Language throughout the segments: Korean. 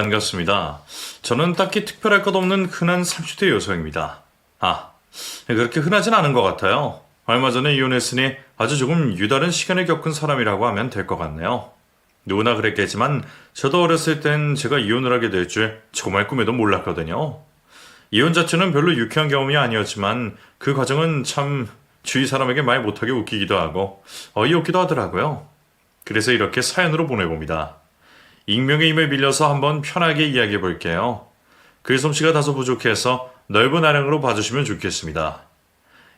반갑습니다. 저는 딱히 특별할 것 없는 흔한 30대 여성입니다. 그렇게 흔하진 않은 것 같아요. 얼마 전에 이혼했으니 아주 조금 유다른 시간을 겪은 사람이라고 하면 될 것 같네요. 누구나 그랬겠지만 저도 어렸을 땐 제가 이혼을 하게 될 줄 정말 꿈에도 몰랐거든요. 이혼 자체는 별로 유쾌한 경험이 아니었지만 그 과정은 참 주위 사람에게 말 못하게 웃기기도 하고 어이없기도 하더라고요. 그래서 이렇게 사연으로 보내봅니다. 익명의 힘을 빌려서 한번 편하게 이야기해 볼게요. 글솜씨가 다소 부족해서 넓은 아량으로 봐주시면 좋겠습니다.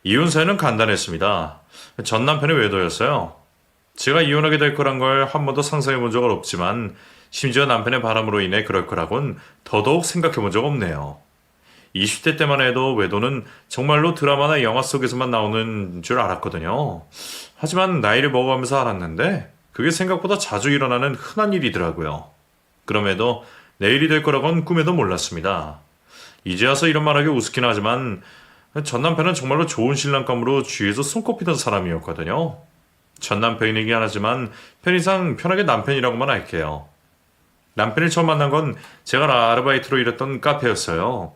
이혼 사연은 간단했습니다. 전 남편의 외도였어요. 제가 이혼하게 될 거란 걸 한 번도 상상해 본 적은 없지만 심지어 남편의 바람으로 인해 그럴 거라곤 더더욱 생각해 본 적 없네요. 20대 때만 해도 외도는 정말로 드라마나 영화 속에서만 나오는 줄 알았거든요. 하지만 나이를 먹어가면서 알았는데 그게 생각보다 자주 일어나는 흔한 일이더라고요. 그럼에도 내일이 될 거라고는 꿈에도 몰랐습니다. 이제 와서 이런 말하기 우습긴 하지만 전 남편은 정말로 좋은 신랑감으로 주위에서 손꼽히던 사람이었거든요. 전 남편이긴 하지만 편의상 편하게 남편이라고만 할게요. 남편을 처음 만난 건 제가 아르바이트로 일했던 카페였어요.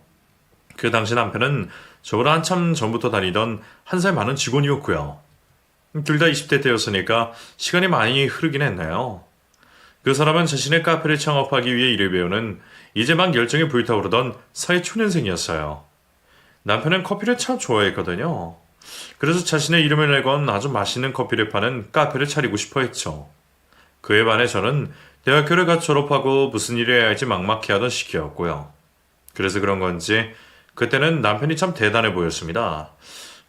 그 당시 남편은 저보다 한참 전부터 다니던 한 살 많은 직원이었고요. 둘 다 20대 때였으니까 시간이 많이 흐르긴 했나요? 그 사람은 자신의 카페를 창업하기 위해 일을 배우는 이제 막 열정에 불타오르던 사회 초년생이었어요. 남편은 커피를 참 좋아했거든요. 그래서 자신의 이름을 내건 아주 맛있는 커피를 파는 카페를 차리고 싶어 했죠. 그에 반해 저는 대학교를 갓 졸업하고 무슨 일을 해야 할지 막막해하던 시기였고요. 그래서 그런 건지 그때는 남편이 참 대단해 보였습니다.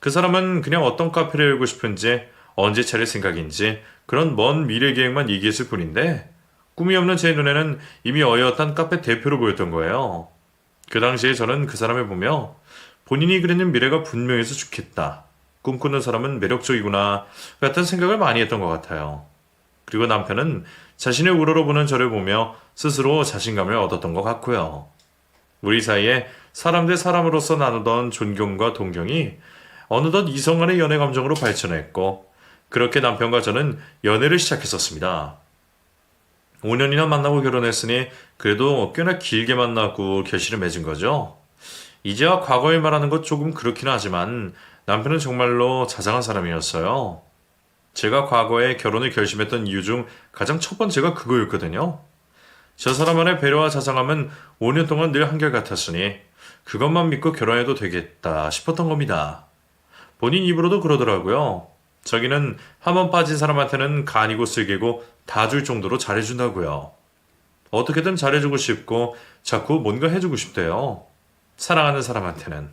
그 사람은 그냥 어떤 카페를 열고 싶은지 언제 차릴 생각인지 그런 먼 미래 계획만 얘기했을 뿐인데 꿈이 없는 제 눈에는 이미 어엿한 카페 대표로 보였던 거예요. 그 당시에 저는 그 사람을 보며 본인이 그리는 미래가 분명해서 좋겠다. 꿈꾸는 사람은 매력적이구나 같은 생각을 많이 했던 것 같아요. 그리고 남편은 자신의 우러러보는 저를 보며 스스로 자신감을 얻었던 것 같고요. 우리 사이에 사람 대 사람으로서 나누던 존경과 동경이 어느덧 이성 간의 연애 감정으로 발전했고 그렇게 남편과 저는 연애를 시작했었습니다. 5년이나 만나고 결혼했으니 그래도 꽤나 길게 만나고 결실을 맺은 거죠. 이제와 과거에 말하는 것 조금 그렇긴 하지만 남편은 정말로 자상한 사람이었어요. 제가 과거에 결혼을 결심했던 이유 중 가장 첫 번째가 그거였거든요. 저 사람 안의 배려와 자상함은 5년 동안 늘 한결같았으니 그것만 믿고 결혼해도 되겠다 싶었던 겁니다. 본인 입으로도 그러더라고요. 자기는 한번 빠진 사람한테는 간이고 쓸개고 다 줄 정도로 잘해준다고요. 어떻게든 잘해주고 싶고 자꾸 뭔가 해주고 싶대요. 사랑하는 사람한테는.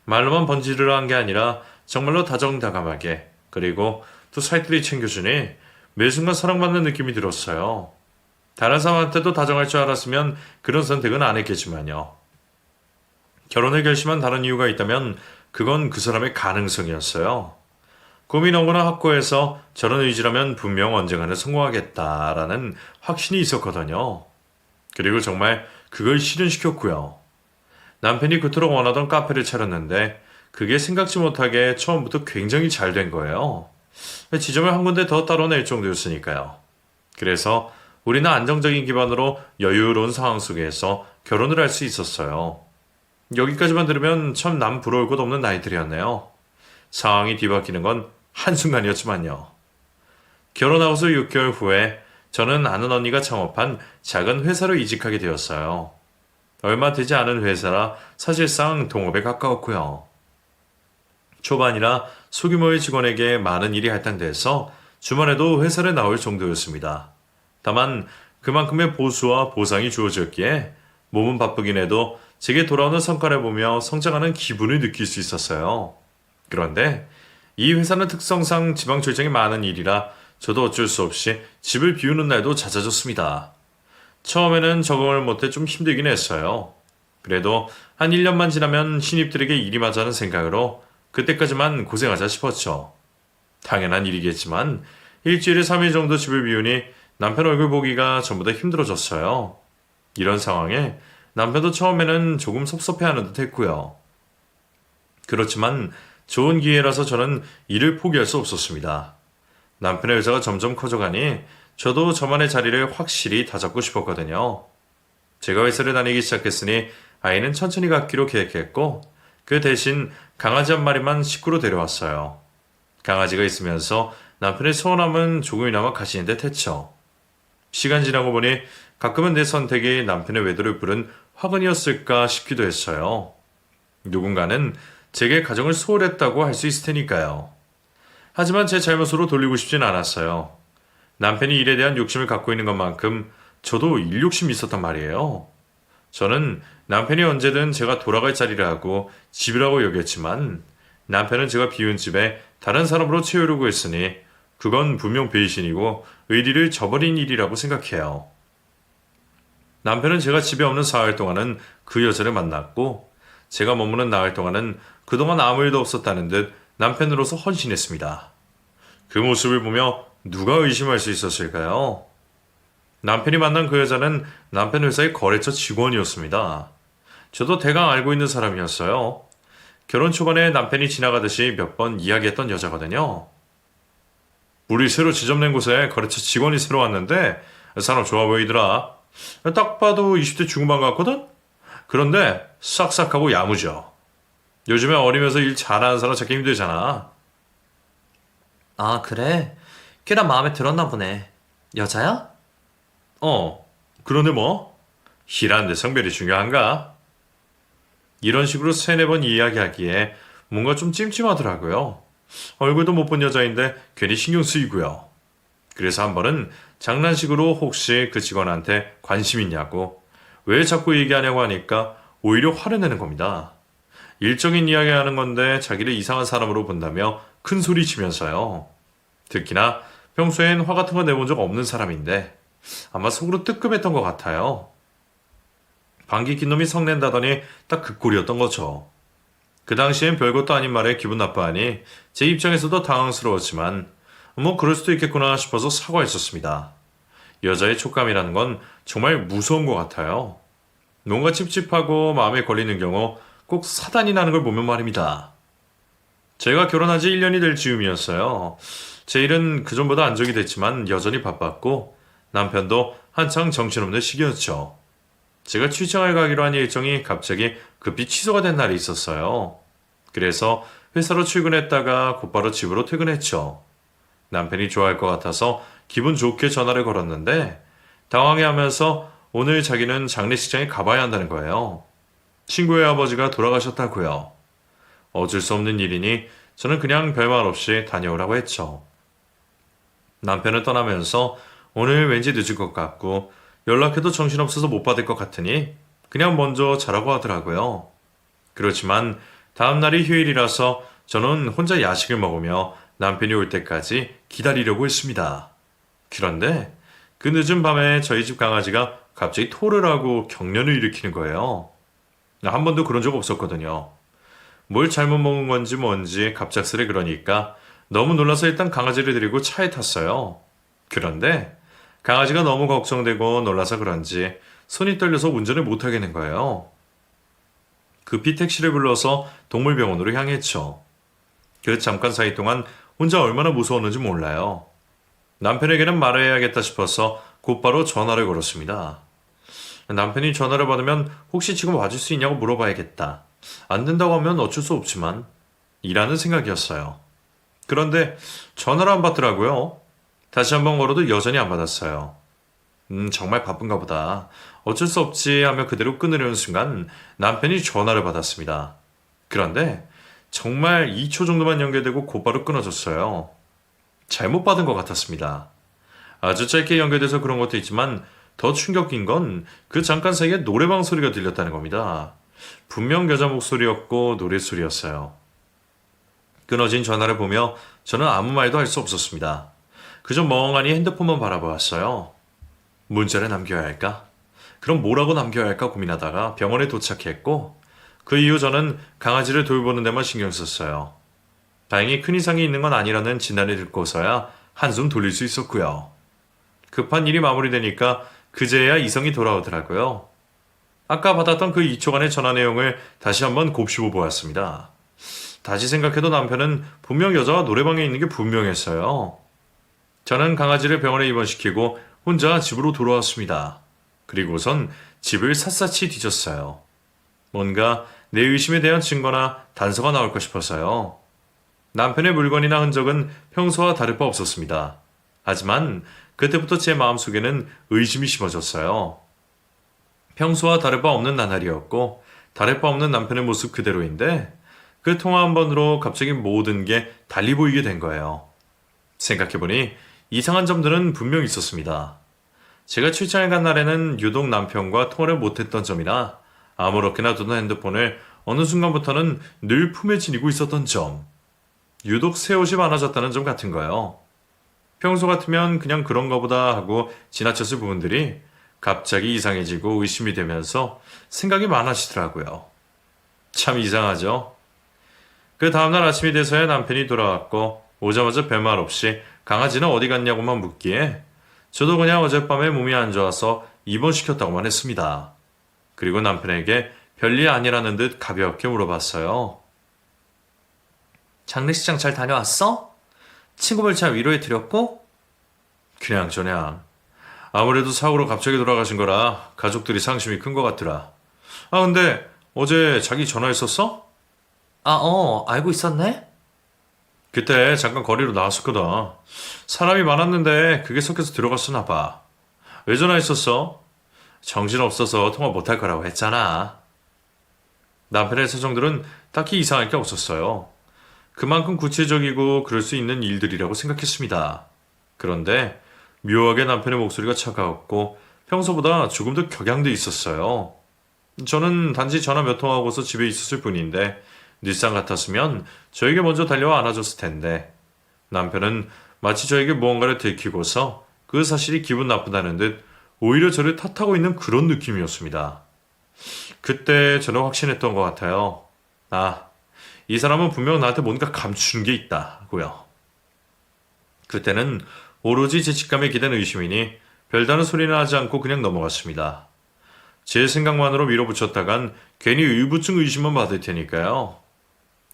말로만 번지르르한 게 아니라 정말로 다정다감하게 그리고 또 살뜰히 챙겨주니 매 순간 사랑받는 느낌이 들었어요. 다른 사람한테도 다정할 줄 알았으면 그런 선택은 안 했겠지만요. 결혼을 결심한 다른 이유가 있다면 그건 그 사람의 가능성이었어요. 꿈이 너무나 확고해서 저런 의지라면 분명 언젠가는 성공하겠다라는 확신이 있었거든요. 그리고 정말 그걸 실현시켰고요. 남편이 그토록 원하던 카페를 차렸는데 그게 생각지 못하게 처음부터 굉장히 잘 된 거예요. 지점을 한 군데 더 따로 낼 정도였으니까요. 그래서 우리는 안정적인 기반으로 여유로운 상황 속에서 결혼을 할 수 있었어요. 여기까지만 들으면 참 남 부러울 것 없는 나이들이었네요. 상황이 뒤바뀌는 건 한순간이었지만요. 결혼하고서 6개월 후에 저는 아는 언니가 창업한 작은 회사로 이직하게 되었어요. 얼마 되지 않은 회사라 사실상 동업에 가까웠고요. 초반이라 소규모의 직원에게 많은 일이 할당돼서 주말에도 회사를 나올 정도였습니다. 다만 그만큼의 보수와 보상이 주어졌기에 몸은 바쁘긴 해도 제게 돌아오는 성과를 보며 성장하는 기분을 느낄 수 있었어요. 그런데 이 회사는 특성상 지방 출장이 많은 일이라 저도 어쩔 수 없이 집을 비우는 날도 잦아졌습니다. 처음에는 적응을 못해 좀 힘들긴 했어요. 그래도 한 1년만 지나면 신입들에게 일이 맞자는 생각으로 그때까지만 고생하자 싶었죠. 당연한 일이겠지만 일주일에 3일 정도 집을 비우니 남편 얼굴 보기가 전보다 힘들어졌어요. 이런 상황에 남편도 처음에는 조금 섭섭해하는 듯 했고요. 그렇지만 좋은 기회라서 저는 일을 포기할 수 없었습니다. 남편의 의사가 점점 커져가니 저도 저만의 자리를 확실히 다잡고 싶었거든요. 제가 회사를 다니기 시작했으니 아이는 천천히 갖기로 계획했고 그 대신 강아지 한 마리만 식구로 데려왔어요. 강아지가 있으면서 남편의 서운함은 조금이나마 가시는 듯 했죠. 시간 지나고 보니 가끔은 내 선택이 남편의 외도를 부른 화근이었을까 싶기도 했어요. 누군가는 제게 가정을 소홀했다고 할 수 있을 테니까요. 하지만 제 잘못으로 돌리고 싶진 않았어요. 남편이 일에 대한 욕심을 갖고 있는 것만큼 저도 일 욕심이 있었단 말이에요. 저는 남편이 언제든 제가 돌아갈 자리를 하고 집이라고 여겼지만 남편은 제가 비운 집에 다른 사람으로 채우려고 했으니 그건 분명 배신이고 의리를 저버린 일이라고 생각해요. 남편은 제가 집에 없는 사흘 동안은 그 여자를 만났고 제가 머무는 나흘 동안은 그동안 아무 일도 없었다는 듯 남편으로서 헌신했습니다. 그 모습을 보며 누가 의심할 수 있었을까요? 남편이 만난 그 여자는 남편 회사의 거래처 직원이었습니다. 저도 대강 알고 있는 사람이었어요. 결혼 초반에 남편이 지나가듯이 몇 번 이야기했던 여자거든요. 우리 새로 지점낸 곳에 거래처 직원이 새로 왔는데 사람 좋아 보이더라. 딱 봐도 20대 중반 같거든? 그런데 싹싹하고 야무져. 요즘에 어리면서 일 잘하는 사람 찾기 힘들잖아. 아, 그래? 꽤나 마음에 들었나 보네. 여자야? 그런데 뭐? 일하는데 성별이 중요한가? 이런 식으로 세네 번 이야기하기에 뭔가 좀 찜찜하더라고요. 얼굴도 못 본 여자인데 괜히 신경 쓰이고요. 그래서 한 번은 장난식으로 혹시 그 직원한테 관심 있냐고 왜 자꾸 얘기하냐고 하니까 오히려 화를 내는 겁니다. 일적인 이야기 하는 건데 자기를 이상한 사람으로 본다며 큰 소리 치면서요. 특히나 평소엔 화 같은 거 내본 적 없는 사람인데 아마 속으로 뜨끔했던 것 같아요. 방귀 낀 놈이 성낸다더니 딱 그 꼴이었던 거죠. 그 당시엔 별것도 아닌 말에 기분 나빠하니 제 입장에서도 당황스러웠지만 뭐 그럴 수도 있겠구나 싶어서 사과했었습니다. 여자의 촉감이라는 건 정말 무서운 것 같아요. 뭔가 찝찝하고 마음에 걸리는 경우 꼭 사단이 나는 걸 보면 말입니다. 제가 결혼한 지 1년이 될 즈음이었어요. 제 일은 그전보다 안정이 됐지만 여전히 바빴고 남편도 한창 정신없는 시기였죠. 제가 출장을 가기로 한 일정이 갑자기 급히 취소가 된 날이 있었어요. 그래서 회사로 출근했다가 곧바로 집으로 퇴근했죠. 남편이 좋아할 것 같아서 기분 좋게 전화를 걸었는데 당황해하면서 오늘 자기는 장례식장에 가봐야 한다는 거예요. 친구의 아버지가 돌아가셨다고요. 어쩔 수 없는 일이니 저는 그냥 별말 없이 다녀오라고 했죠. 남편은 떠나면서 오늘 왠지 늦을 것 같고 연락해도 정신없어서 못 받을 것 같으니 그냥 먼저 자라고 하더라고요. 그렇지만 다음날이 휴일이라서 저는 혼자 야식을 먹으며 남편이 올 때까지 기다리려고 했습니다. 그런데 그 늦은 밤에 저희 집 강아지가 갑자기 토를 하고 경련을 일으키는 거예요. 한 번도 그런 적 없었거든요. 뭘 잘못 먹은 건지 뭔지 갑작스레 그러니까 너무 놀라서 일단 강아지를 데리고 차에 탔어요. 그런데 강아지가 너무 걱정되고 놀라서 그런지 손이 떨려서 운전을 못하겠는 거예요. 급히 택시를 불러서 동물병원으로 향했죠. 그 잠깐 사이 동안 혼자 얼마나 무서웠는지 몰라요. 남편에게는 말해야겠다 싶어서 곧바로 전화를 걸었습니다. 남편이 전화를 받으면 혹시 지금 와줄 수 있냐고 물어봐야겠다. 안 된다고 하면 어쩔 수 없지만 이라는 생각이었어요. 그런데 전화를 안 받더라고요. 다시 한번 걸어도 여전히 안 받았어요. 정말 바쁜가 보다. 어쩔 수 없지 하며 그대로 끊으려는 순간 남편이 전화를 받았습니다. 그런데 정말 2초 정도만 연결되고 곧바로 끊어졌어요. 잘못 받은 것 같았습니다. 아주 짧게 연결돼서 그런 것도 있지만 더 충격인 건 그 잠깐 사이에 노래방 소리가 들렸다는 겁니다. 분명 여자 목소리였고 노랫소리였어요. 끊어진 전화를 보며 저는 아무 말도 할 수 없었습니다. 그저 멍하니 핸드폰만 바라보았어요. 문자를 남겨야 할까? 그럼 뭐라고 남겨야 할까 고민하다가 병원에 도착했고 그 이후 저는 강아지를 돌보는 데만 신경 썼어요. 다행히 큰 이상이 있는 건 아니라는 진단을 듣고서야 한숨 돌릴 수 있었고요. 급한 일이 마무리되니까 그제야 이성이 돌아오더라고요. 아까 받았던 그 2초간의 전화 내용을 다시 한번 곱씹어 보았습니다. 다시 생각해도 남편은 분명 여자와 노래방에 있는 게 분명했어요. 저는 강아지를 병원에 입원시키고 혼자 집으로 돌아왔습니다. 그리고선 집을 샅샅이 뒤졌어요. 뭔가 내 의심에 대한 증거나 단서가 나올까 싶어서요. 남편의 물건이나 흔적은 평소와 다를 바 없었습니다. 하지만 그때부터 제 마음속에는 의심이 심어졌어요. 평소와 다를 바 없는 나날이었고 다를 바 없는 남편의 모습 그대로인데 그 통화 한 번으로 갑자기 모든 게 달리 보이게 된 거예요. 생각해보니 이상한 점들은 분명 있었습니다. 제가 출장에 간 날에는 유독 남편과 통화를 못했던 점이나 아무렇게나 두던 핸드폰을 어느 순간부터는 늘 품에 지니고 있었던 점, 유독 새 옷이 많아졌다는 점 같은 거예요. 평소 같으면 그냥 그런가 보다 하고 지나쳤을 부분들이 갑자기 이상해지고 의심이 되면서 생각이 많아지더라고요. 참 이상하죠? 그 다음날 아침이 돼서야 남편이 돌아왔고 오자마자 별말 없이 강아지는 어디 갔냐고만 묻기에 저도 그냥 어젯밤에 몸이 안 좋아서 입원시켰다고만 했습니다. 그리고 남편에게 별일 아니라는 듯 가볍게 물어봤어요. 장례식장 잘 다녀왔어? 친구들 잘 위로해 드렸고? 그냥. 아무래도 사고로 갑자기 돌아가신 거라 가족들이 상심이 큰 것 같더라. 아, 근데 어제 자기 전화했었어? 알고 있었네? 그때 잠깐 거리로 나왔었거든. 사람이 많았는데 그게 섞여서 들어갔었나 봐. 왜 전화했었어? 정신없어서 통화 못할 거라고 했잖아. 남편의 사정들은 딱히 이상할 게 없었어요. 그만큼 구체적이고 그럴 수 있는 일들이라고 생각했습니다. 그런데 묘하게 남편의 목소리가 차가웠고 평소보다 조금 더 격양돼 있었어요. 저는 단지 전화 몇 통하고서 집에 있었을 뿐인데 일상 같았으면 저에게 먼저 달려와 안아줬을 텐데 남편은 마치 저에게 무언가를 들키고서 그 사실이 기분 나쁘다는 듯 오히려 저를 탓하고 있는 그런 느낌이었습니다. 그때 저는 확신했던 것 같아요. 이 사람은 분명 나한테 뭔가 감추는 게 있다고요. 그때는 오로지 제 직감에 기댄 의심이니 별다른 소리는 하지 않고 그냥 넘어갔습니다. 제 생각만으로 밀어붙였다간 괜히 의부증 의심만 받을 테니까요.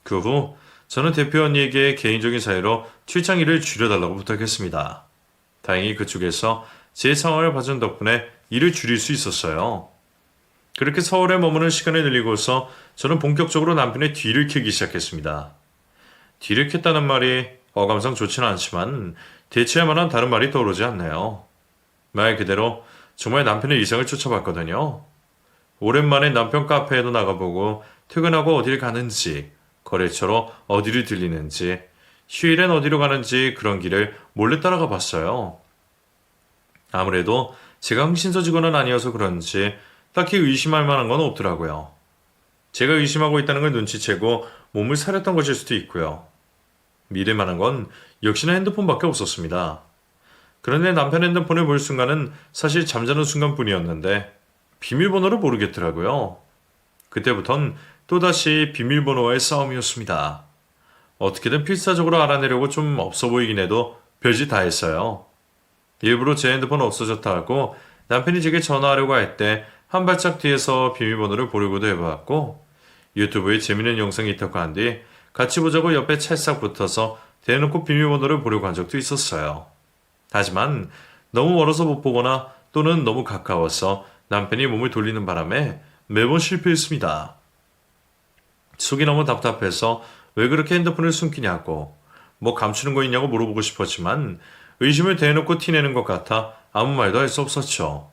그 후 저는 대표 언니에게 개인적인 사유로 출장 일을 줄여달라고 부탁했습니다. 다행히 그쪽에서 제 상황을 봐준 덕분에 일을 줄일 수 있었어요. 그렇게 서울에 머무는 시간을 늘리고서 저는 본격적으로 남편의 뒤를 캐기 시작했습니다. 뒤를 캤다는 말이 어감상 좋지는 않지만 대체할 만한 다른 말이 떠오르지 않네요. 말 그대로 정말 남편의 이상을 쫓아봤거든요. 오랜만에 남편 카페에도 나가보고 퇴근하고 어디를 가는지, 거래처로 어디를 들리는지, 휴일엔 어디로 가는지 그런 길을 몰래 따라가 봤어요. 아무래도 제가 흥신소직원은 아니어서 그런지 딱히 의심할 만한 건 없더라고요. 제가 의심하고 있다는 걸 눈치채고 몸을 사렸던 것일 수도 있고요. 믿을 만한 건 역시나 핸드폰밖에 없었습니다. 그런데 남편 핸드폰을 볼 순간은 사실 잠자는 순간뿐이었는데 비밀번호를 모르겠더라고요. 그때부턴 또다시 비밀번호와의 싸움이었습니다. 어떻게든 필사적으로 알아내려고 좀 없어 보이긴 해도 별짓 다 했어요. 일부러 제 핸드폰 없어졌다 하고 남편이 제게 전화하려고 할 때 한 발짝 뒤에서 비밀번호를 보려고도 해봤고 유튜브에 재밌는 영상이 있다고 한 뒤 같이 보자고 옆에 찰싹 붙어서 대놓고 비밀번호를 보려고 한 적도 있었어요. 하지만 너무 멀어서 못 보거나 또는 너무 가까워서 남편이 몸을 돌리는 바람에 매번 실패했습니다. 속이 너무 답답해서 왜 그렇게 핸드폰을 숨기냐고 뭐 감추는 거 있냐고 물어보고 싶었지만 의심을 대놓고 티내는 것 같아 아무 말도 할 수 없었죠.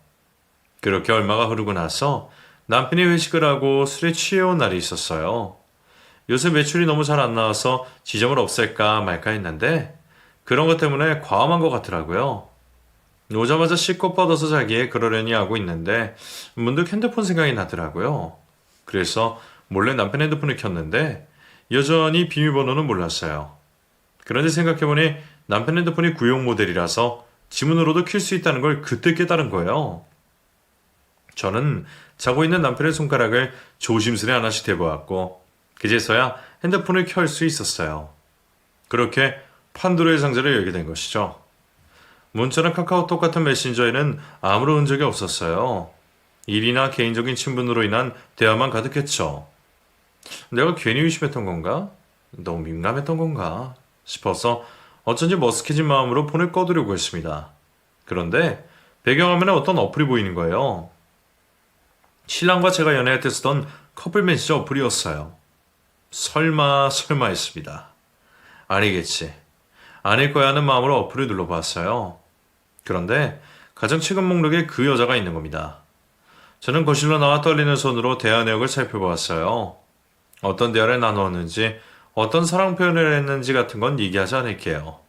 그렇게 얼마가 흐르고 나서 남편이 회식을 하고 술에 취해온 날이 있었어요. 요새 매출이 너무 잘 안 나와서 지점을 없앨까 말까 했는데 그런 것 때문에 과음한 것 같더라고요. 오자마자 씻고 뻗어서 자기에 그러려니 하고 있는데 문득 핸드폰 생각이 나더라고요. 그래서 몰래 남편 핸드폰을 켰는데 여전히 비밀번호는 몰랐어요. 그런데 생각해보니 남편 핸드폰이 구형 모델이라서 지문으로도 킬 수 있다는 걸 그때 깨달은 거예요. 저는 자고 있는 남편의 손가락을 조심스레 하나씩 대보았고 그제서야 핸드폰을 켤 수 있었어요. 그렇게 판도라의 상자를 열게 된 것이죠. 문자나 카카오톡 같은 메신저에는 아무런 흔적이 없었어요. 일이나 개인적인 친분으로 인한 대화만 가득했죠. 내가 괜히 의심했던 건가? 너무 민감했던 건가? 싶어서 어쩐지 머쓱해진 마음으로 폰을 꺼두려고 했습니다. 그런데 배경화면에 어떤 어플이 보이는 거예요. 신랑과 제가 연애할 때 쓰던 커플 메시저 어플이었어요. 설마 했습니다. 아니겠지. 아닐 거야 하는 마음으로 어플을 눌러봤어요. 그런데 가장 최근 목록에 그 여자가 있는 겁니다. 저는 거실로 나와 떨리는 손으로 대화 내역을 살펴보았어요. 어떤 대화를 나누었는지, 어떤 사랑 표현을 했는지 같은 건 얘기하지 않을게요.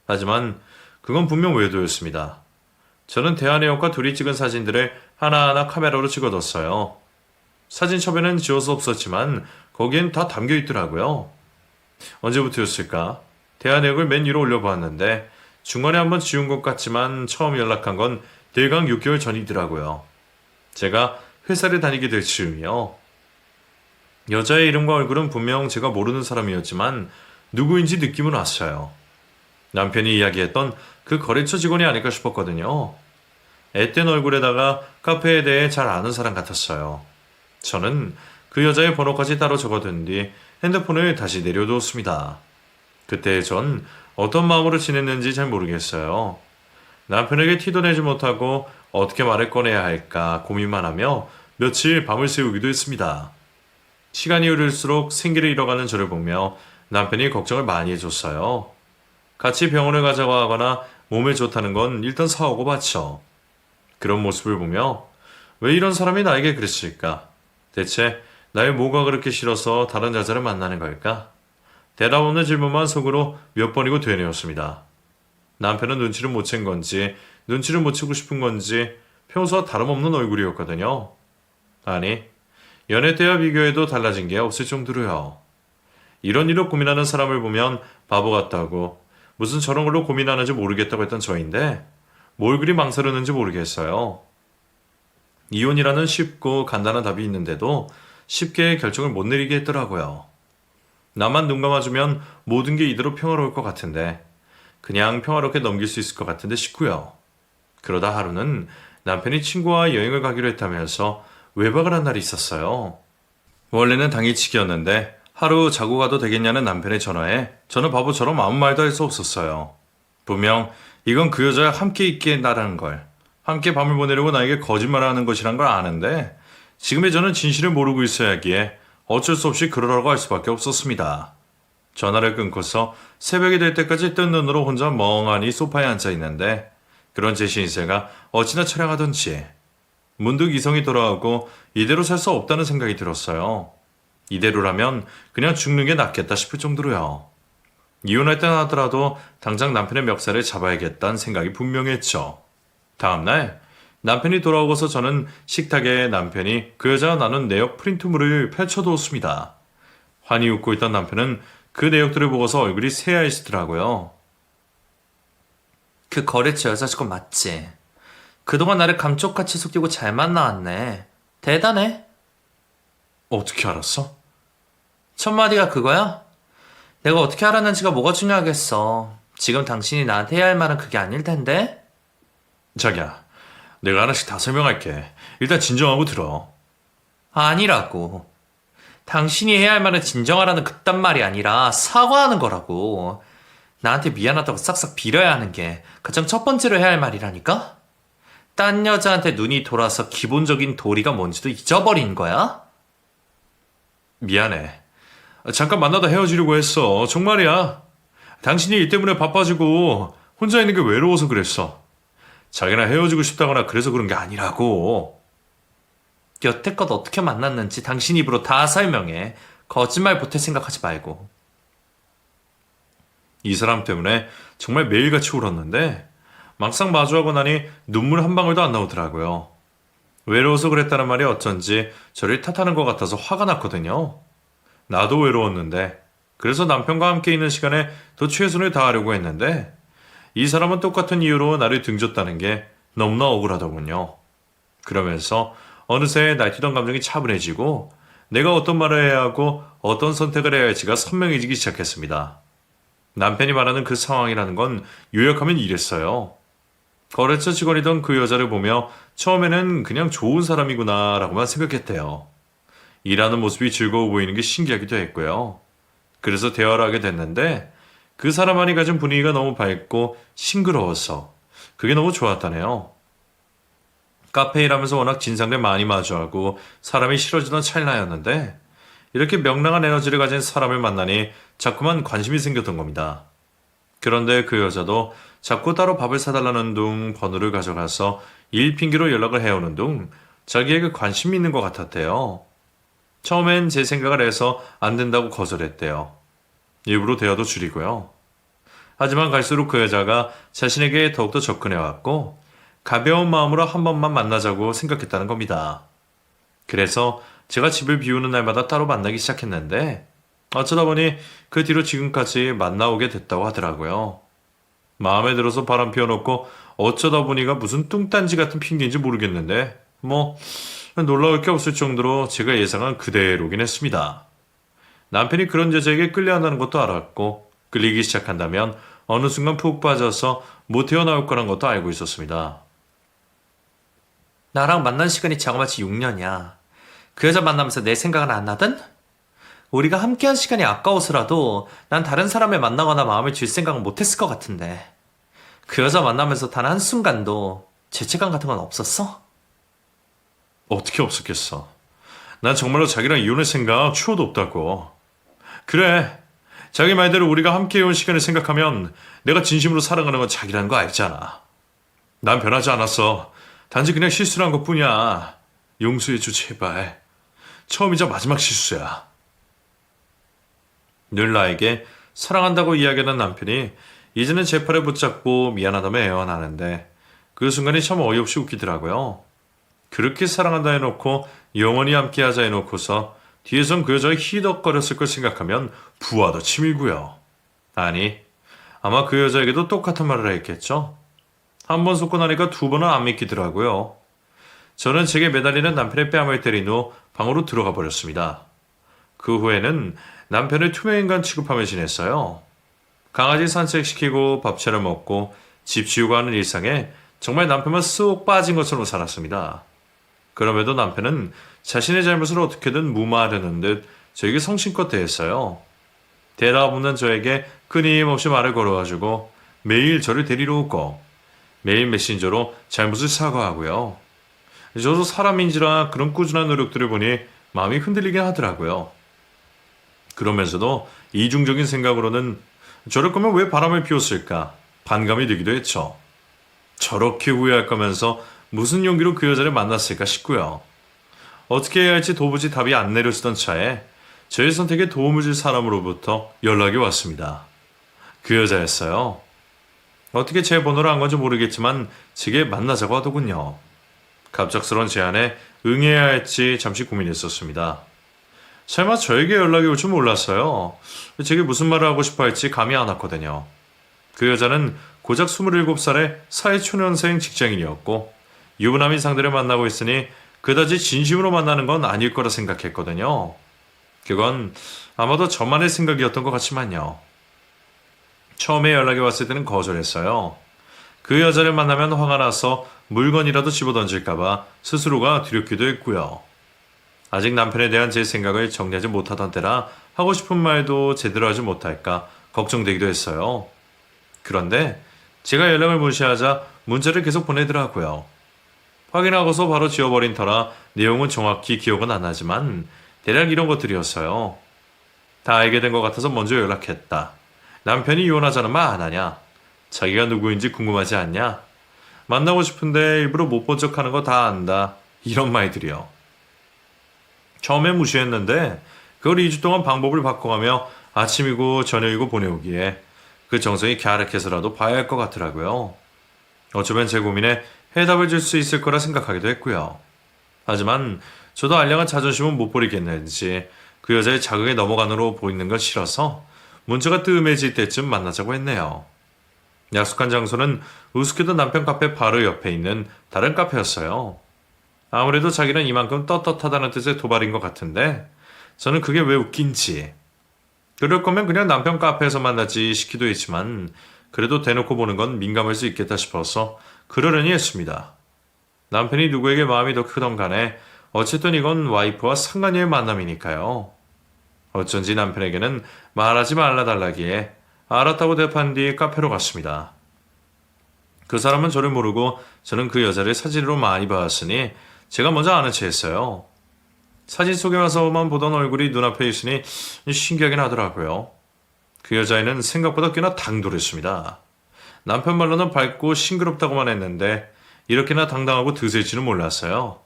하지만 그건 분명 외도였습니다. 저는 대화 내역과 둘이 찍은 사진들을 하나하나 카메라로 찍어뒀어요. 사진첩에는 지울 수 없었지만 거기엔 다 담겨 있더라고요. 언제부터였을까? 대화 내역을 맨 위로 올려보았는데 중간에 한번 지운 것 같지만 처음 연락한 건 대강 6개월 전이더라고요. 제가 회사를 다니게 될 즈음이요. 여자의 이름과 얼굴은 분명 제가 모르는 사람이었지만 누구인지 느낌은 왔어요. 남편이 이야기했던 그 거래처 직원이 아닐까 싶었거든요. 앳된 얼굴에다가 카페에 대해 잘 아는 사람 같았어요. 저는 그 여자의 번호까지 따로 적어둔 뒤 핸드폰을 다시 내려두었습니다. 그때 전 어떤 마음으로 지냈는지 잘 모르겠어요. 남편에게 티도 내지 못하고 어떻게 말을 꺼내야 할까 고민만 하며 며칠 밤을 새우기도 했습니다. 시간이 흐를수록 생기를 잃어가는 저를 보며 남편이 걱정을 많이 해줬어요. 같이 병원을 가자고 하거나 몸에 좋다는 건 일단 사오고 받죠. 그런 모습을 보며 왜 이런 사람이 나에게 그랬을까? 대체 나의 뭐가 그렇게 싫어서 다른 여자를 만나는 걸까? 대답 없는 질문만 속으로 몇 번이고 되뇌었습니다. 남편은 눈치를 못 챈 건지 눈치를 못 채고 싶은 건지 평소와 다름없는 얼굴이었거든요. 아니, 연애 때와 비교해도 달라진 게 없을 정도로요. 이런 일로 고민하는 사람을 보면 바보 같다고 무슨 저런 걸로 고민하는지 모르겠다고 했던 저인데 뭘 그리 망설였는지 모르겠어요. 이혼이라는 쉽고 간단한 답이 있는데도 쉽게 결정을 못 내리게 했더라고요. 나만 눈 감아주면 모든 게 이대로 평화로울 것 같은데 그냥 평화롭게 넘길 수 있을 것 같은데 싶고요. 그러다 하루는 남편이 친구와 여행을 가기로 했다면서 외박을 한 날이 있었어요. 원래는 당일치기였는데 하루 자고 가도 되겠냐는 남편의 전화에 저는 바보처럼 아무 말도 할 수 없었어요. 분명 이건 그 여자와 함께 있겠다라는 걸, 함께 밤을 보내려고 나에게 거짓말하는 것이란 걸 아는데 지금의 저는 진실을 모르고 있어야 하기에 어쩔 수 없이 그러라고 할 수밖에 없었습니다. 전화를 끊고서 새벽이 될 때까지 뜬 눈으로 혼자 멍하니 소파에 앉아 있는데 그런 제 신세가 어찌나 처량하던지 문득 이성이 돌아오고 이대로 살 수 없다는 생각이 들었어요. 이대로라면 그냥 죽는 게 낫겠다 싶을 정도로요. 이혼할 때나 하더라도 당장 남편의 멱살을 잡아야겠다는 생각이 분명했죠. 다음날 남편이 돌아오고서 저는 식탁에 남편이 그 여자와 나눈 내역 프린트물을 펼쳐두었습니다. 환히 웃고 있던 남편은 그 내역들을 보고서 얼굴이 새하얘지더라고요. 그 거래처 여자 직원 맞지? 그동안 나를 감쪽같이 속이고 잘 만나왔네. 대단해. 어떻게 알았어? 첫 마디가 그거야? 내가 어떻게 알았는지가 뭐가 중요하겠어. 지금 당신이 나한테 해야 할 말은 그게 아닐 텐데? 자기야, 내가 하나씩 다 설명할게. 일단 진정하고 들어. 아니라고. 당신이 해야 할 말은 진정하라는 그딴 말이 아니라 사과하는 거라고. 나한테 미안하다고 싹싹 빌어야 하는 게 가장 첫 번째로 해야 할 말이라니까? 딴 여자한테 눈이 돌아서 기본적인 도리가 뭔지도 잊어버린 거야? 미안해. 잠깐 만나다 헤어지려고 했어. 정말이야. 당신이 일 때문에 바빠지고 혼자 있는 게 외로워서 그랬어. 자기랑 헤어지고 싶다거나 그래서 그런 게 아니라고. 여태껏 어떻게 만났는지 당신 입으로 다 설명해. 거짓말 보탤 생각하지 말고. 이 사람 때문에 정말 매일같이 울었는데 막상 마주하고 나니 눈물 한 방울도 안 나오더라고요. 외로워서 그랬다는 말이 어쩐지 저를 탓하는 것 같아서 화가 났거든요. 나도 외로웠는데 그래서 남편과 함께 있는 시간에 더 최선을 다하려고 했는데 이 사람은 똑같은 이유로 나를 등졌다는 게 너무나 억울하더군요. 그러면서 어느새 날뛰던 감정이 차분해지고 내가 어떤 말을 해야 하고 어떤 선택을 해야 할지가 선명해지기 시작했습니다. 남편이 말하는 그 상황이라는 건 요약하면 이랬어요. 거래처 직원이던 그 여자를 보며 처음에는 그냥 좋은 사람이구나 라고만 생각했대요. 일하는 모습이 즐거워 보이는 게 신기하기도 했고요. 그래서 대화를 하게 됐는데 그 사람 안이 가진 분위기가 너무 밝고 싱그러워서 그게 너무 좋았다네요. 카페 일하면서 워낙 진상들 많이 마주하고 사람이 싫어지던 찰나였는데 이렇게 명랑한 에너지를 가진 사람을 만나니 자꾸만 관심이 생겼던 겁니다. 그런데 그 여자도 자꾸 따로 밥을 사달라는 둥 번호를 가져가서 일 핑계로 연락을 해오는 둥 자기에게 관심이 있는 것 같았대요. 처음엔 제 생각을 해서 안 된다고 거절했대요. 일부러 대화도 줄이고요. 하지만 갈수록 그 여자가 자신에게 더욱더 접근해왔고 가벼운 마음으로 한 번만 만나자고 생각했다는 겁니다. 그래서 제가 집을 비우는 날마다 따로 만나기 시작했는데 어쩌다 보니 그 뒤로 지금까지 만나오게 됐다고 하더라고요. 마음에 들어서 바람 피워놓고 어쩌다 보니가 무슨 뚱딴지 같은 핑계인지 모르겠는데 놀라울 게 없을 정도로 제가 예상한 그대로긴 했습니다. 남편이 그런 여자에게 끌려한다는 것도 알았고 끌리기 시작한다면 어느 순간 푹 빠져서 못 헤어나올 거란 것도 알고 있었습니다. 나랑 만난 시간이 자그마치 6년이야. 그 여자 만나면서 내 생각은 안 나든? 우리가 함께한 시간이 아까워서라도 난 다른 사람을 만나거나 마음을 줄 생각은 못했을 것 같은데. 그 여자 만나면서 단 한순간도 죄책감 같은 건 없었어? 어떻게 없었겠어. 난 정말로 자기랑 이혼할 생각 추호도 없다고. 그래. 자기 말대로 우리가 함께 해온 시간을 생각하면 내가 진심으로 사랑하는 건 자기라는 거 알잖아. 난 변하지 않았어. 단지 그냥 실수를 한 것뿐이야. 용서해줘 제발. 처음이자 마지막 실수야. 늘 나에게 사랑한다고 이야기하는 남편이 이제는 제 팔을 붙잡고 미안하다며 애원하는데 그 순간이 참 어이없이 웃기더라고요. 그렇게 사랑한다 해놓고 영원히 함께하자 해놓고서 뒤에선 그 여자가 희덕거렸을 걸 생각하면 부하도 치밀고요. 아니, 아마 그 여자에게도 똑같은 말을 했겠죠. 한 번 속고 나니까 두 번은 안 믿기더라고요. 저는 제게 매달리는 남편의 뺨을 때린 후 방으로 들어가 버렸습니다. 그 후에는 남편을 투명인간 취급하며 지냈어요. 강아지 산책시키고 밥 차려 먹고 집 치우고 하는 일상에 정말 남편만 쏙 빠진 것처럼 살았습니다. 그럼에도 남편은 자신의 잘못을 어떻게든 무마하려는 듯 저에게 성심껏 대했어요. 대답 없는 저에게 끊임없이 말을 걸어가지고 매일 저를 데리러 오고 매일 메신저로 잘못을 사과하고요. 저도 사람인지라 그런 꾸준한 노력들을 보니 마음이 흔들리긴 하더라고요. 그러면서도 이중적인 생각으로는 저럴 거면 왜 바람을 피웠을까 반감이 들기도 했죠. 저렇게 후회할 거면서 무슨 용기로 그 여자를 만났을까 싶고요. 어떻게 해야 할지 도무지 답이 안 내려지던 차에 저의 선택에 도움을 줄 사람으로부터 연락이 왔습니다. 그 여자였어요. 어떻게 제 번호를 안 건지 모르겠지만 제게 만나자고 하더군요. 갑작스러운 제안에 응해야 할지 잠시 고민했었습니다. 설마 저에게 연락이 올 줄 몰랐어요. 제게 무슨 말을 하고 싶어 할지 감이 안 왔거든요. 그 여자는 고작 27살의 사회초년생 직장인이었고 유부남인 상대를 만나고 있으니 그다지 진심으로 만나는 건 아닐 거라 생각했거든요. 그건 아마도 저만의 생각이었던 것 같지만요. 처음에 연락이 왔을 때는 거절했어요. 그 여자를 만나면 화가 나서 물건이라도 집어던질까봐 스스로가 두렵기도 했고요. 아직 남편에 대한 제 생각을 정리하지 못하던 때라 하고 싶은 말도 제대로 하지 못할까 걱정되기도 했어요. 그런데 제가 연락을 무시하자 문자를 계속 보내더라고요. 확인하고서 바로 지워버린 터라 내용은 정확히 기억은 안 나지만 대략 이런 것들이었어요. 다 알게 된 것 같아서 먼저 연락했다. 남편이 이혼하자는 말 안 하냐? 자기가 누구인지 궁금하지 않냐? 만나고 싶은데 일부러 못 본 척하는 거 다 안다. 이런 말들이요. 처음엔 무시했는데 그걸 2주 동안 방법을 바꿔가며 아침이고 저녁이고 보내오기에 그 정성이 갸륵해서라도 봐야 할 것 같더라고요. 어쩌면 제 고민에 해답을 줄 수 있을 거라 생각하기도 했고요. 하지만 저도 알량한 자존심은 못 버리겠는지 그 여자의 자극에 넘어가느로 보이는 건 싫어서 문자가 뜸해질 때쯤 만나자고 했네요. 약속한 장소는 우습게도 남편 카페 바로 옆에 있는 다른 카페였어요. 아무래도 자기는 이만큼 떳떳하다는 뜻의 도발인 것 같은데 저는 그게 왜 웃긴지. 그럴 거면 그냥 남편 카페에서 만나지 싶기도 했지만 그래도 대놓고 보는 건 민감할 수 있겠다 싶어서 그러려니 했습니다. 남편이 누구에게 마음이 더 크던 간에 어쨌든 이건 와이프와 상관녀의 만남이니까요. 어쩐지 남편에게는 말하지 말라 달라기에 알았다고 대판 뒤 카페로 갔습니다. 그 사람은 저를 모르고 저는 그 여자를 사진으로 많이 봤으니 제가 먼저 아는 체 했어요. 사진 속에 와서만 보던 얼굴이 눈앞에 있으니 신기하긴 하더라고요. 그 여자애는 생각보다 꽤나 당돌했습니다. 남편 말로는 밝고 싱그럽다고만 했는데 이렇게나 당당하고 드세지는 몰랐어요.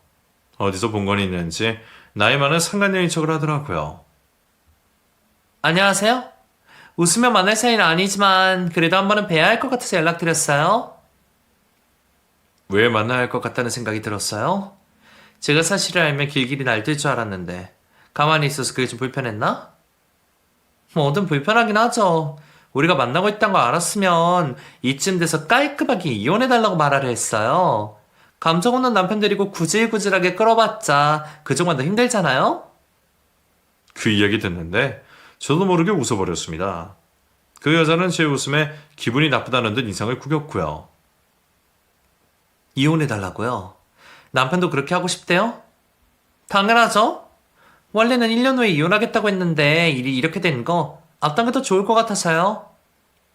어디서 본 건 있는지 나이 많은 상간녀인 척을 하더라고요. 안녕하세요. 웃으면 만날 사이는 아니지만 그래도 한 번은 뵈야 할 것 같아서 연락드렸어요. 왜 만나야 할 것 같다는 생각이 들었어요? 제가 사실을 알면 길길이 날뛸 줄 알았는데 가만히 있어서 그게 좀 불편했나? 뭐든 불편하긴 하죠. 우리가 만나고 있다는 거 알았으면 이쯤 돼서 깔끔하게 이혼해달라고 말하려 했어요. 감정 없는 남편 데리고 구질구질하게 끌어봤자 그쪽만 더 힘들잖아요? 그 이야기 듣는데 저도 모르게 웃어버렸습니다. 그 여자는 제 웃음에 기분이 나쁘다는 듯 인상을 구겼고요. 이혼해달라고요? 남편도 그렇게 하고 싶대요? 당연하죠. 원래는 1년 후에 이혼하겠다고 했는데 일이 이렇게 된 거 앞당 게 더 좋을 것 같아서요.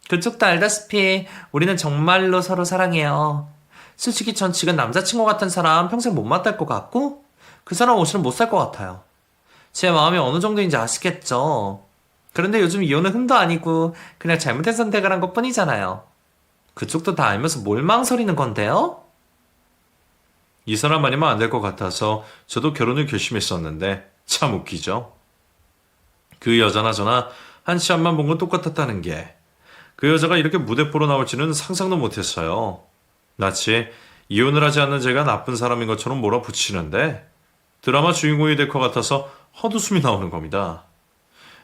그쪽도 알다시피 우리는 정말로 서로 사랑해요. 솔직히 전 지금 남자친구 같은 사람 평생 못 만날 것 같고 그 사람 없이는 못 살 것 같아요. 제 마음이 어느 정도인지 아시겠죠? 그런데 요즘 이혼은 흠도 아니고 그냥 잘못된 선택을 한 것뿐이잖아요. 그쪽도 다 알면서 뭘 망설이는 건데요? 이 사람 아니면 안 될 것 같아서 저도 결혼을 결심했었는데 참 웃기죠. 그 여자나 저나 한 시합만 본 건 똑같았다는 게 그 여자가 이렇게 무대포로 나올지는 상상도 못했어요. 마치 이혼을 하지 않는 제가 나쁜 사람인 것처럼 몰아붙이는데 드라마 주인공이 될 것 같아서 헛웃음이 나오는 겁니다.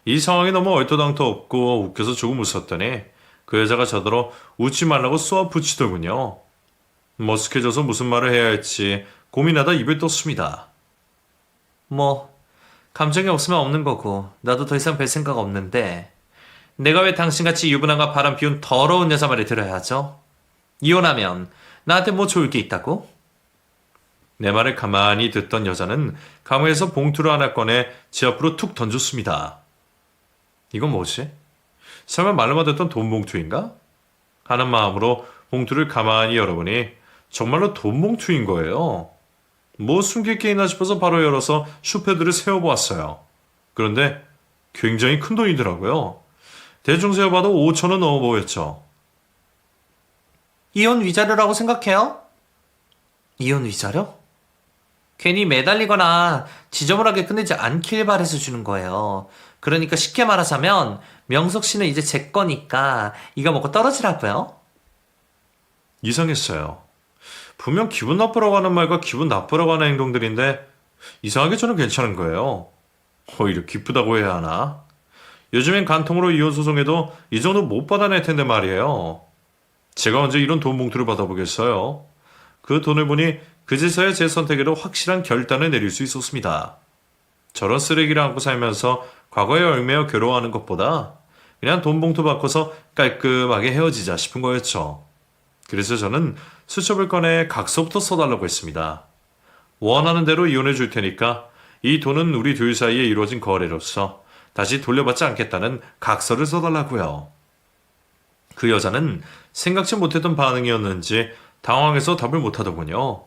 이 상황이 너무 얼토당토 없고 웃겨서 조금 웃었더니 그 여자가 저더러 웃지 말라고 쏘아 붙이더군요. 머쓱해져서 무슨 말을 해야 할지 고민하다 입을 떴습니다. 뭐 감정이 없으면 없는 거고 나도 더 이상 뵐 생각 없는데 내가 왜 당신같이 유부남과 바람 피운 더러운 여자 말을 들어야 하죠? 이혼하면 나한테 뭐 좋을 게 있다고? 내 말을 가만히 듣던 여자는 가무에서 봉투를 하나 꺼내 제 앞으로 툭 던졌습니다. 이건 뭐지? 설마 말로만 듣던 돈 봉투인가? 하는 마음으로 봉투를 가만히 열어보니 정말로 돈 봉투인 거예요. 뭐 숨길 게 있나 싶어서 바로 열어서 슈패드를 세어보았어요. 그런데 굉장히 큰 돈이더라고요. 대충 세어봐도 5,000원 넘어 보였죠. 이혼 위자료라고 생각해요? 이혼 위자료? 괜히 매달리거나 지저분하게 끝내지 않길 바래서 주는 거예요. 그러니까 쉽게 말하자면 명석 씨는 이제 제 거니까 이거 먹고 떨어지라고요. 이상했어요. 분명 기분 나쁘라고 하는 말과 기분 나쁘라고 하는 행동들인데 이상하게 저는 괜찮은 거예요. 오히려 기쁘다고 해야 하나? 요즘엔 간통으로 이혼 소송해도 이 정도 못 받아낼 텐데 말이에요. 제가 언제 이런 돈 봉투를 받아보겠어요. 그 돈을 보니 그제서야 제 선택으로 확실한 결단을 내릴 수 있었습니다. 저런 쓰레기를 안고 살면서 과거에 얽매여 괴로워하는 것보다 그냥 돈 봉투 바꿔서 깔끔하게 헤어지자 싶은 거였죠. 그래서 저는 수첩을 꺼내 각서부터 써달라고 했습니다. 원하는 대로 이혼해 줄 테니까 이 돈은 우리 둘 사이에 이루어진 거래로서 다시 돌려받지 않겠다는 각서를 써달라고요. 그 여자는 생각지 못했던 반응이었는지 당황해서 답을 못하더군요.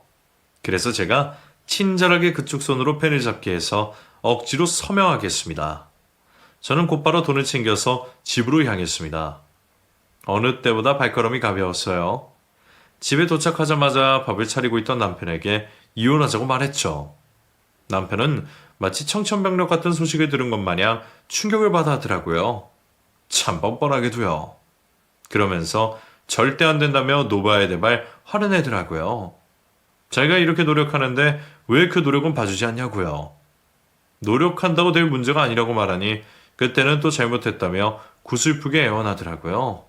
그래서 제가 친절하게 그쪽 손으로 펜을 잡게 해서 억지로 서명하게 했습니다. 저는 곧바로 돈을 챙겨서 집으로 향했습니다. 어느 때보다 발걸음이 가벼웠어요. 집에 도착하자마자 밥을 차리고 있던 남편에게 이혼하자고 말했죠. 남편은 마치 청천벽력 같은 소식을 들은 것 마냥 충격을 받아 하더라고요. 참 뻔뻔하게도요. 그러면서 절대 안 된다며 노바에대발 화를 내더라고요. 자기가 이렇게 노력하는데 왜 그 노력은 봐주지 않냐고요. 노력한다고 될 문제가 아니라고 말하니 그때는 또 잘못했다며 구슬프게 애원하더라고요.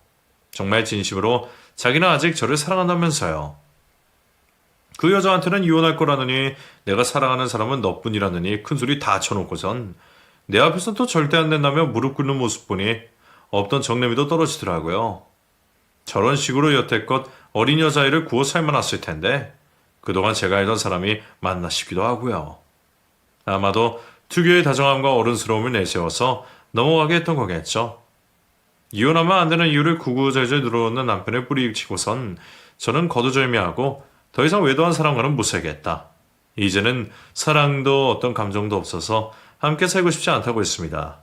정말 진심으로 자기는 아직 저를 사랑한다면서요. 그 여자한테는 이혼할 거라느니 내가 사랑하는 사람은 너뿐이라느니 큰소리 다 쳐놓고선 내 앞에서는 또 절대 안 된다며 무릎 꿇는 모습 보니 없던 정내미도 떨어지더라고요. 저런 식으로 여태껏 어린 여자애를 구워 삶아놨을 텐데 그동안 제가 알던 사람이 맞나 싶기도 하고요. 아마도 특유의 다정함과 어른스러움을 내세워서 넘어가게 했던 거겠죠. 이혼하면 안 되는 이유를 구구절절 늘어놓는 남편을 뿌리치고선 저는 거두절미하고 더 이상 외도한 사람과는 못 살겠다. 이제는 사랑도 어떤 감정도 없어서 함께 살고 싶지 않다고 했습니다.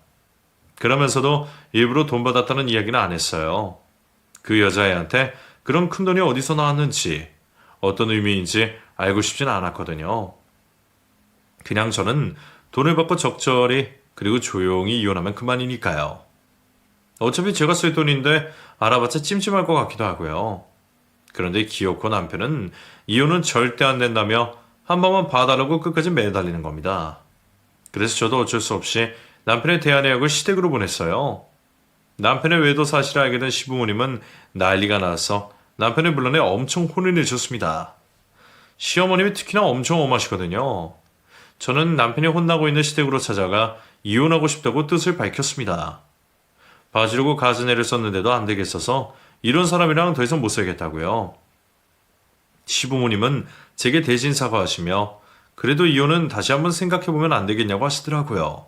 그러면서도 일부러 돈 받았다는 이야기는 안 했어요. 그 여자애한테 그런 큰 돈이 어디서 나왔는지, 어떤 의미인지 알고 싶진 않았거든요. 그냥 저는 돈을 받고 적절히 그리고 조용히 이혼하면 그만이니까요. 어차피 제가 쓸 돈인데 알아봤자 찜찜할 것 같기도 하고요. 그런데 기어코 남편은 이혼은 절대 안 된다며 한 번만 봐달라고 끝까지 매달리는 겁니다. 그래서 저도 어쩔 수 없이 남편의 대화 내역을 시댁으로 보냈어요. 남편의 외도 사실을 알게 된 시부모님은 난리가 나서 남편을 불러내 엄청 혼을 내셨습니다. 시어머님이 특히나 엄청 엄하시거든요. 저는 남편이 혼나고 있는 시댁으로 찾아가 이혼하고 싶다고 뜻을 밝혔습니다. 봐주려고 가즈네를 썼는데도 안 되겠어서 이런 사람이랑 더 이상 못 살겠다고요. 시부모님은 제게 대신 사과하시며 그래도 이혼은 다시 한번 생각해보면 안 되겠냐고 하시더라고요.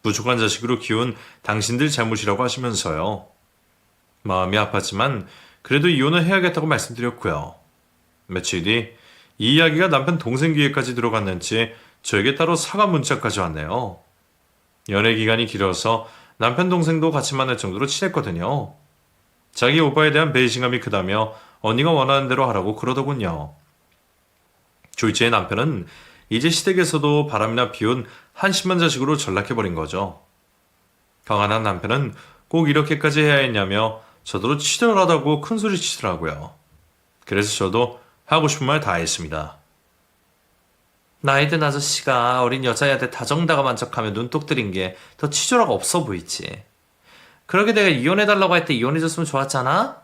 부족한 자식으로 키운 당신들 잘못이라고 하시면서요. 마음이 아팠지만 그래도 이혼을 해야겠다고 말씀드렸고요. 며칠 뒤 이 이야기가 남편 동생 귀에까지 들어갔는지 저에게 따로 사과 문자까지 왔네요. 연애 기간이 길어서 남편 동생도 같이 만날 정도로 친했거든요. 자기 오빠에 대한 배신감이 크다며 언니가 원하는 대로 하라고 그러더군요. 졸지의 남편은 이제 시댁에서도 바람이나 비운 한심한 자식으로 전락해버린 거죠. 강한한 남편은 꼭 이렇게까지 해야 했냐며 저더러 치졸하다고 큰소리 치더라고요. 그래서 저도 하고 싶은 말 다 했습니다. 나이 든 아저씨가 어린 여자애한테 다정다감한 척하며 눈독 들인 게 더 치졸하고 없어 보이지. 그러게 내가 이혼해달라고 할 때 이혼해줬으면 좋았잖아?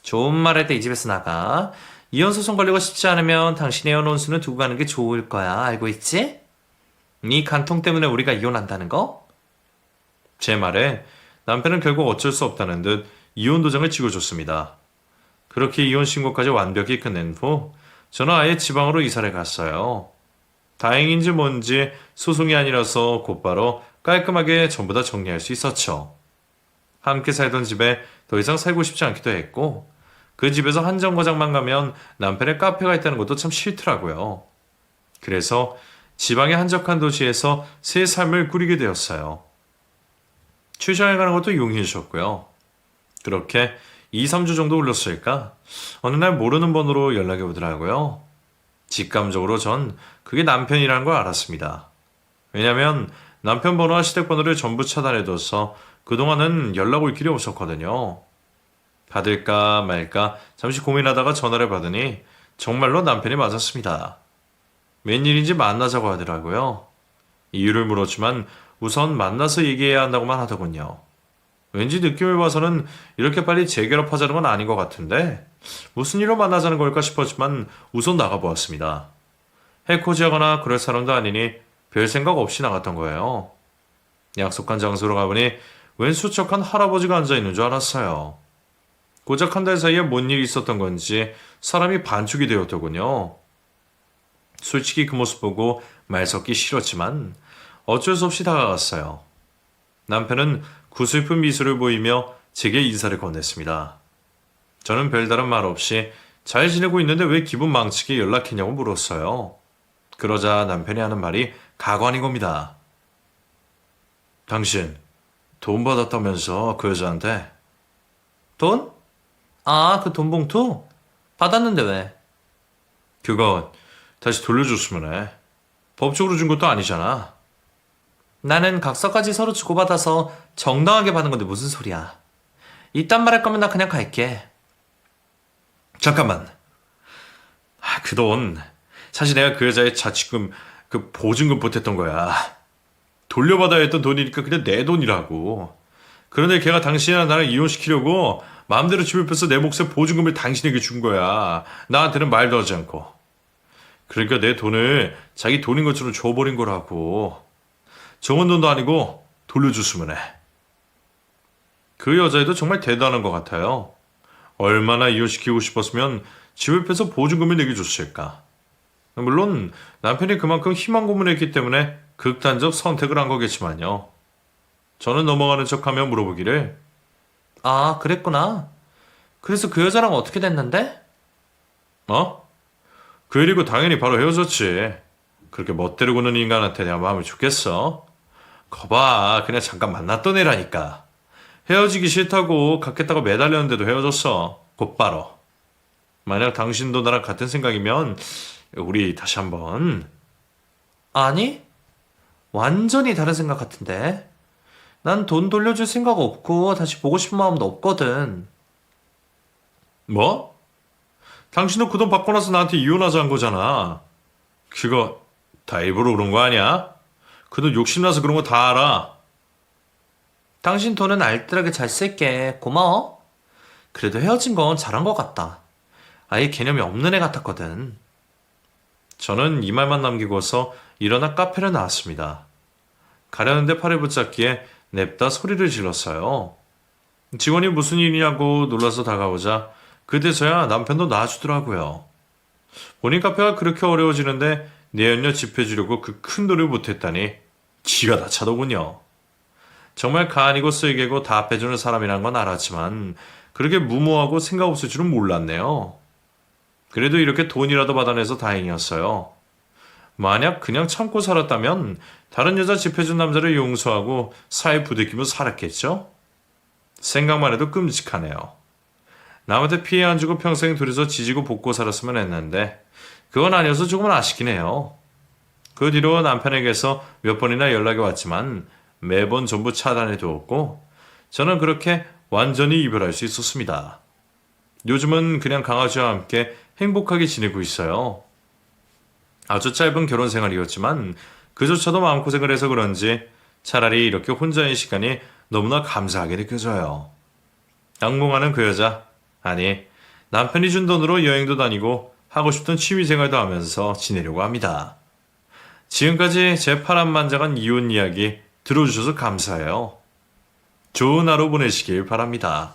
좋은 말 할 때 이 집에서 나가. 이혼 소송 걸리고 싶지 않으면 당신의 혼수는 두고 가는 게 좋을 거야. 알고 있지? 네 간통 때문에 우리가 이혼한다는 거? 제 말에 남편은 결국 어쩔 수 없다는 듯 이혼 도장을 찍어줬습니다. 그렇게 이혼 신고까지 완벽히 끝낸 후 저는 아예 지방으로 이사를 갔어요. 다행인지 뭔지 소송이 아니라서 곧바로 깔끔하게 전부 다 정리할 수 있었죠. 함께 살던 집에 더 이상 살고 싶지 않기도 했고 그 집에서 한 정거장만 가면 남편의 카페가 있다는 것도 참 싫더라고요. 그래서 지방의 한적한 도시에서 새 삶을 꾸리게 되었어요. 출장에 가는 것도 용이해 주셨고요. 그렇게 2, 3주 정도 흘렀을까 어느 날 모르는 번호로 연락이 오더라고요. 직감적으로 전 그게 남편이라는 걸 알았습니다. 왜냐면 남편 번호와 시댁 번호를 전부 차단해둬서 그동안은 연락 올 길이 없었거든요. 받을까 말까 잠시 고민하다가 전화를 받으니 정말로 남편이 맞았습니다. 웬일인지 만나자고 하더라고요. 이유를 물었지만 우선 만나서 얘기해야 한다고만 하더군요. 왠지 느낌을 봐서는 이렇게 빨리 재결합하자는 건 아닌 것 같은데 무슨 일로 만나자는 걸까 싶었지만 우선 나가보았습니다. 해코지하거나 그럴 사람도 아니니 별 생각 없이 나갔던 거예요. 약속한 장소로 가보니 웬 수척한 할아버지가 앉아있는 줄 알았어요. 고작 한 달 사이에 뭔 일이 있었던 건지 사람이 반쪽이 되었더군요. 솔직히 그 모습 보고 말 섞기 싫었지만 어쩔 수 없이 다가갔어요. 남편은 구슬픈 미소를 보이며 제게 인사를 건넸습니다. 저는 별다른 말 없이 잘 지내고 있는데 왜 기분 망치게 연락했냐고 물었어요. 그러자 남편이 하는 말이 가관인 겁니다. 당신 돈 받았다면서 그 여자한테? 돈? 아, 그 돈 봉투? 받았는데 왜? 그거 다시 돌려줬으면 해. 법적으로 준 것도 아니잖아. 나는 각서까지 서로 주고받아서 정당하게 받은 건데 무슨 소리야. 이딴 말 할 거면 나 그냥 갈게. 잠깐만. 그 돈 사실 내가 그 여자의 자취금 그 보증금 보탰던 거야. 돌려받아야 했던 돈이니까 그냥 내 돈이라고. 그런데 걔가 당신이랑 나를 이혼시키려고 마음대로 집을 뺏어 내 몫의 보증금을 당신에게 준 거야. 나한테는 말도 하지 않고. 그러니까 내 돈을 자기 돈인 것처럼 줘버린 거라고. 정은 돈도 아니고 돌려줬으면 해. 그 여자애도 정말 대단한 것 같아요. 얼마나 이혼시키고 싶었으면 집을 빼서 보증금을 내게 줬을까. 물론 남편이 그만큼 희망 고문했기 때문에 극단적 선택을 한 거겠지만요. 저는 넘어가는 척하며 물어보기를 아, 그랬구나. 그래서 그 여자랑 어떻게 됐는데? 어? 그 일이고 당연히 바로 헤어졌지. 그렇게 멋대로 구는 인간한테 내가 마음을 줬겠어? 거봐, 그냥 잠깐 만났던 애라니까. 헤어지기 싫다고 갖겠다고 매달렸는데도 헤어졌어. 곧바로. 만약 당신도 나랑 같은 생각이면 우리 다시 한번. 아니? 완전히 다른 생각 같은데? 난 돈 돌려줄 생각 없고 다시 보고 싶은 마음도 없거든. 뭐? 당신도 그 돈 받고 나서 나한테 이혼하자 한 거잖아. 그거 다 일부러 그런 거 아니야? 그 돈 욕심나서 그런 거 다 알아. 당신 돈은 알뜰하게 잘 쓸게. 고마워. 그래도 헤어진 건 잘한 것 같다. 아예 개념이 없는 애 같았거든. 저는 이 말만 남기고서 일어나 카페를 나왔습니다. 가려는데 팔을 붙잡기에 냅다 소리를 질렀어요. 직원이 무슨 일이냐고 놀라서 다가오자 그때서야 남편도 나와주더라고요. 본인 카페가 그렇게 어려워지는데 내연녀 집해주려고 그 큰 돈을 보탰다니 기가 다 차더군요. 정말 간이고 쓸개고 다 합해주는 사람이란 건 알았지만 그렇게 무모하고 생각 없을 줄은 몰랐네요. 그래도 이렇게 돈이라도 받아내서 다행이었어요. 만약 그냥 참고 살았다면 다른 여자 집해준 남자를 용서하고 사회 부대끼며 살았겠죠? 생각만 해도 끔찍하네요. 남한테 피해 안 주고 평생 둘이서 지지고 볶고 살았으면 했는데 그건 아니어서 조금은 아쉽긴 해요. 그 뒤로 남편에게서 몇 번이나 연락이 왔지만 매번 전부 차단해 두었고 저는 그렇게 완전히 이별할 수 있었습니다. 요즘은 그냥 강아지와 함께 행복하게 지내고 있어요. 아주 짧은 결혼 생활이었지만 그조차도 마음고생을 해서 그런지 차라리 이렇게 혼자인 시간이 너무나 감사하게 느껴져요. 악몽하는 그 여자, 아니 남편이 준 돈으로 여행도 다니고 하고 싶던 취미생활도 하면서 지내려고 합니다. 지금까지 제 파란만장한 이혼 이야기 들어주셔서 감사해요. 좋은 하루 보내시길 바랍니다.